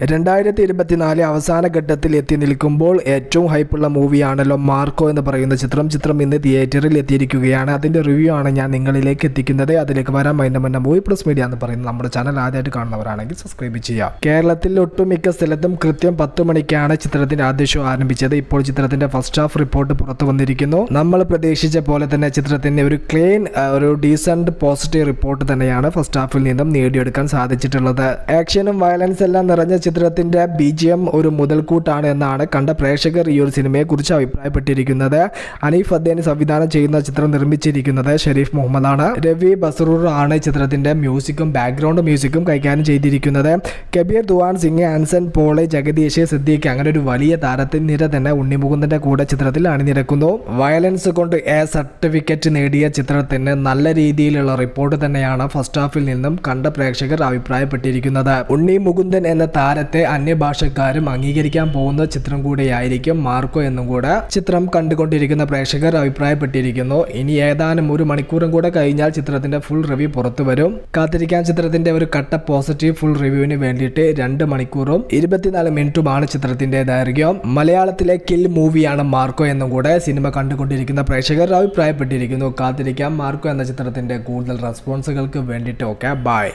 2024 അവസാന ഘട്ടത്തിൽ എത്തി നിൽക്കുമ്പോൾ ഏറ്റവും ഹൈപ്പുള്ള മൂവിയാണല്ലോ മാർക്കോ എന്ന് പറയുന്ന ചിത്രം ഇന്ന് തിയേറ്ററിൽ എത്തിയിരിക്കുകയാണ്. അതിൻ്റെ റിവ്യൂ ആണ് ഞാൻ നിങ്ങളിലേക്ക് എത്തിക്കുന്നത്. അതിലേക്ക് വരാൻ അതിൻ്റെ മുന്നേ മൂവി പ്ലസ് മീഡിയ എന്ന് പറയുന്നത് നമ്മുടെ ചാനൽ ആദ്യമായിട്ട് കാണുന്നവരാണെങ്കിൽ സബ്സ്ക്രൈബ് ചെയ്യുക. കേരളത്തിൽ ഒട്ടുമിക്ക സ്ഥലത്തും കൃത്യം 10 മണിക്കാണ് ചിത്രത്തിന്റെ ആദ്യ ഷോ ആരംഭിച്ചത്. ഇപ്പോൾ ചിത്രത്തിന്റെ ഫസ്റ്റ് ഹാഫ് റിപ്പോർട്ട് പുറത്തു വന്നിരിക്കുന്നു. നമ്മൾ പ്രതീക്ഷിച്ച പോലെ തന്നെ ചിത്രത്തിന്റെ ഒരു ഡീസന്റ് പോസിറ്റീവ് റിപ്പോർട്ട് തന്നെയാണ് ഫസ്റ്റ് ഹാഫിൽ നിന്നും നേടിയെടുക്കാൻ സാധിച്ചിട്ടുള്ളത്. ആക്ഷനും വയലൻസ് എല്ലാം നിറഞ്ഞ ചിത്രത്തിന്റെ BGM ഒരു മുതൽക്കൂട്ടാണ് എന്നാണ് കണ്ട പ്രേക്ഷകർ ഈ ഒരു സിനിമയെ കുറിച്ച് അഭിപ്രായപ്പെട്ടിരിക്കുന്നത്. അനീഫ് അദ്വാനി സംവിധാനം ചെയ്യുന്ന ചിത്രം നിർമ്മിച്ചിരിക്കുന്നത് ഷെരീഫ് മുഹമ്മദാണ്. രവി ബസറൂർ ആണ് ചിത്രത്തിന്റെ മ്യൂസിക്കും ബാക്ക്ഗ്രൗണ്ട് മ്യൂസിക്കും കൈകാര്യം ചെയ്തിരിക്കുന്നത്. കബീർ ദുവാൻ സിംഗ്, ആൻസൺ പോള്, ജഗദീഷ്, സിദ്ദീഖ് അങ്ങനെ ഒരു വലിയ താരത്തിൽ നിര തന്നെ ഉണ്ണിമുകുന്ദന്റെ കൂടെ ചിത്രത്തിൽ അണിനിരക്കുന്നു. വയലൻസ് കൊണ്ട് സർട്ടിഫിക്കറ്റ് നേടിയ ചിത്രത്തിന് നല്ല രീതിയിലുള്ള റിപ്പോർട്ട് തന്നെയാണ് ഫസ്റ്റ് ഹാഫിൽ നിന്നും കണ്ട പ്രേക്ഷകർ അഭിപ്രായപ്പെട്ടിരിക്കുന്നത്. ഉണ്ണി മുകുന്ദൻ എന്ന താരത്തെ അന്യഭാഷക്കാരും അംഗീകരിക്കാൻ പോകുന്ന ചിത്രം കൂടെയായിരിക്കും മാർക്കോ എന്നും കൂടെ ചിത്രം കണ്ടുകൊണ്ടിരിക്കുന്ന പ്രേക്ഷകർ അഭിപ്രായപ്പെട്ടിരിക്കുന്നു. ഇനി ഏതാനും ഒരു മണിക്കൂറും കൂടെ കഴിഞ്ഞാൽ ചിത്രത്തിന്റെ ഫുൾ റിവ്യൂ പുറത്തു വരും. കാത്തിരിക്കാൻ. ചിത്രത്തിന്റെ ഒരു കട്ട പോസിറ്റീവ് ഫുൾ റിവ്യൂവിന് വേണ്ടിയിട്ട് 2 മണിക്കൂറും 24 മിനിറ്റുമാണ് ചിത്രത്തിന്റെ ദൈർഘ്യം. മലയാളത്തിലെ കിൽ മൂവിയാണ് മാർക്കോ എന്നും കൂടെ സിനിമ കണ്ടുകൊണ്ടിരിക്കുന്ന പ്രേക്ഷകർ അഭിപ്രായപ്പെട്ടിരിക്കുന്നു. കാത്തിരിക്കാം മാർക്കോ എന്ന ചിത്രത്തിന്റെ കൂടുതൽ റെസ്പോൺസുകൾക്ക് വേണ്ടിയിട്ട്. Okay, by.